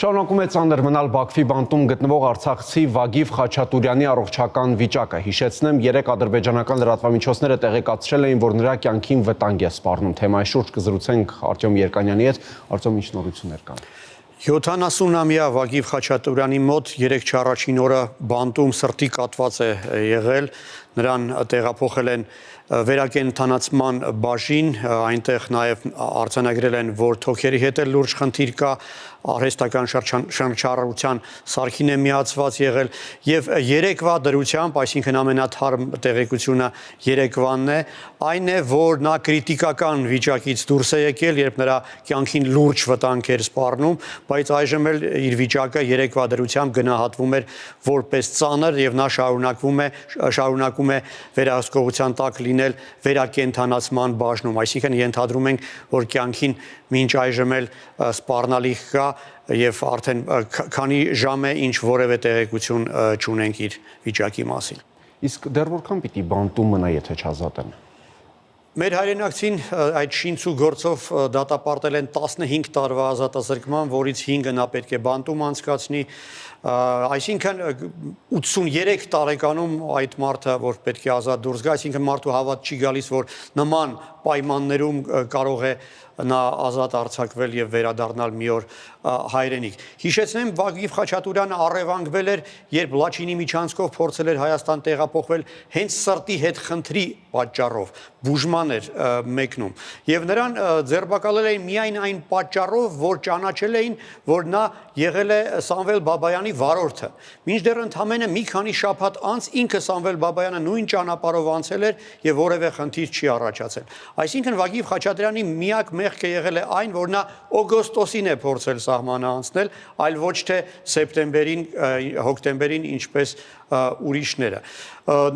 Շարունակում է ծանր մնալ Բաքվի բանտում գտնվող արցախցի Վագիվ Խաչատուրյանի առողջական վիճակը։ Հիշեցնեմ, 3 ադրբեջանական լրատվամիջոցները տեղեկացրել էին, որ նրա կյանքին վտանգ է սպառնում։ Թեմայի շուրջ կզրուցենք Արտյոմ Երկանյանի հետ։ Արտյոմ, ինչ նորություններ կան։ 70-ամյա Վագիվ Խաչատուրյանի մոտ 3 առաջին օրը բանտում սրտի կաթված է եղել, նրան տեղափոխել են վերակենդանացման բաժին, այնտեղ նաև արձանագրել են, որ թոքերի հետ էլ լուրջ խնդիր կա, արհեստական շնչառության սարքին է միացված եղել եւ երեկվա դրությամբ, այսինքն ամենաթարմ տեղեկությունը երեկվանն է, այն է, որ նա կրիտիկական վիճակից դուրս է եկել, երբ նրա կյանքին լուրջ վտանգ էր սպառնում, բայց այժմ էլ իր վիճակը երեկվա դրությամբ գնահատվում էր որպես ծանր եւ նա շարունակում է վերահսկողության տակ լինել վերակենդանացման բաժնում, այսինքն ենթադրում ենք, որ կյանքին մինչ այժմ էլ սպառնալիք կա եւ արդեն քանի ժամ է ինչ որևէ տեղեկություն չունենք իր վիճակի մասին։ Իսկ դեռ որքան պիտի բանտում մնա, եթե չազատեն։ Մեր հայրենակցին այդ շինցու գործով դատապարտել են 15 տարվա ազատազրկման, որից 5-ը նա պետք է բանտում անցկացնի, այսինքն 83 տարեկանում այդ մարդը, որ պետք է ազատ դուրս գա, այսինքն մարդու հավատ չի գալիս, որ նման պայմաններում կարող է նա ազատ արձակվել եւ վերադառնալ մի օր հայրենիք։ Հիշեցնեմ, Վագիվ Խաչատուրյանը առևանգվել էր, երբ Լաչինի միջանցքով փորձել էր Հայաստան տեղափոխվել հենց սրտի հետ խնդրի պատճառով, բուժման էր մեկնում։ Եվ նրան ձերբակալել էին միայն այն պատճառով, որ ճանաչել էին, որ նա եղել է Սամվել Բաբայանի վարորդը։ Մինչդեռ ընդամենը մի քանի շաբաթ անց ինքը Սամվել Բաբայանը նույն ճանապարհով անցել էր եւ որևէ խնդիր չի առաջացել։ Այսինքն Վագիվ Խաչատուրյանի միակ մեղքը եղել է այն, որ նա օգոստոսին է փորձել սահմանը անցնել, այլ ոչ թե սեպտեմբերին, հոկտեմբերին, ինչպես ուրիշները։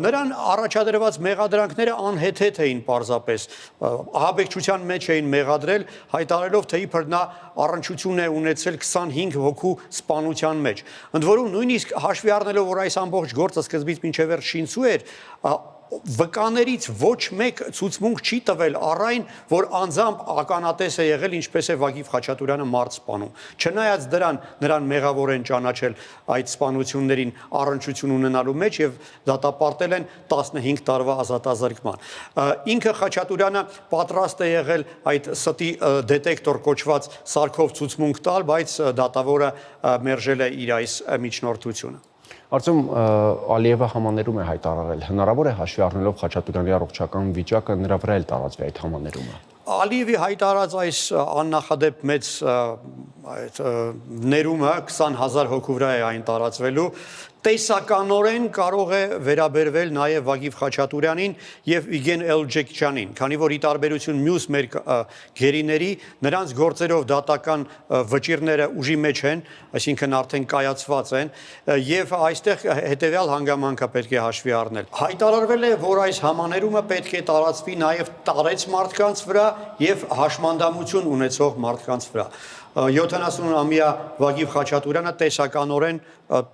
Նրան առաջադրված մեղադրանքները անհեթեթ էին պարզապես, ահաբեկչության մեջ էին մեղադրել, հայտարարելով, թե իբր նա առնչություն է ունեցել 25 հոգու սպանության մեջ։ Ընդ որում նույնիսկ հաշվի առնելով, որ այս ամբողջ գործը սկզբից մինչև վերջ շինցու էր, վկաներից ոչ մեկ ցուցմունք չի տվել առ այն, որ անձամբ ականատես է եղել, ինչպես է Վագիվ Խաչատուրյանը մարդ սպանում։ Չնայած դրան, նրան մեղավոր են ճանաչել այդ սպանություններին առնչություն ունենալու մեջ եւ դատապարտել են 15 տարվա ազատազրկման։ Ինքը Խաչատուրյանը պատրաստ է եղել այդ ստի դետեկտոր կոչված սարքով ցուցմունք տալ, բայց դատավորը մերժել է իր այս միջնորդությունը։ Արտյոմ, Ալիևը համաներում է հայտարարել, հնարավոր է հաշվի առնելով Խաչատուրյանի առողջական վիճակը նրա վրա էլ տարածվի այդ համաներումը։ Ալիևի հայտարարած այս աննախադեպ մեծ ներումը 20,000 հոգու վրա է այն տարածվելու, տեսականորեն կարող է վերաբերվել նաև Վագիվ Խաչատուրյանին եւ Վիգեն Էլջեքչյանին, քանի որ ի տարբերություն մյուս մեր գերիների, նրանց գործերով դատական վճիռները ուժի մեջ են, այսինքն արդեն կայացված են, եւ այստեղ հետեւյալ հանգամանքը պետք է հաշվի առնել։ Հայտարարվել է, որ այս համաներումը պետք է տարածվի նաև տարեց մարդկանց վրա եւ հաշմանդամություն ունեցող մարդկանց վրա։ 70-ամյա Վագիվ Խաչատուրյանը տեսականորեն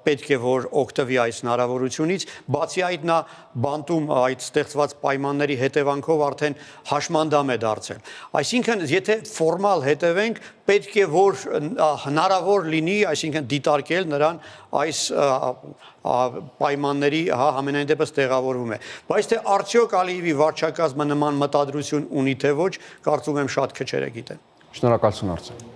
պետք է որ օգտվի այս հնարավորությունից, բացի այդ նա բանտում այդ ստեղծված պայմանների հետևանքով արդեն հաշմանդամ է դարձել։ Այսինքն, եթե ֆորմալ հետևենք, պետք է որ հնարավոր լինի, այսինքն դիտարկել նրան այս պայմանների համենայն դեպս տեղավորվում է։ Բայց թե արդյոք Ալիևի վարչակազմը նման մտադրություն ունի թե ոչ, կարծում եմ շատ քչերը գիտեն։ Շնորհակալություն, Արտյոմ։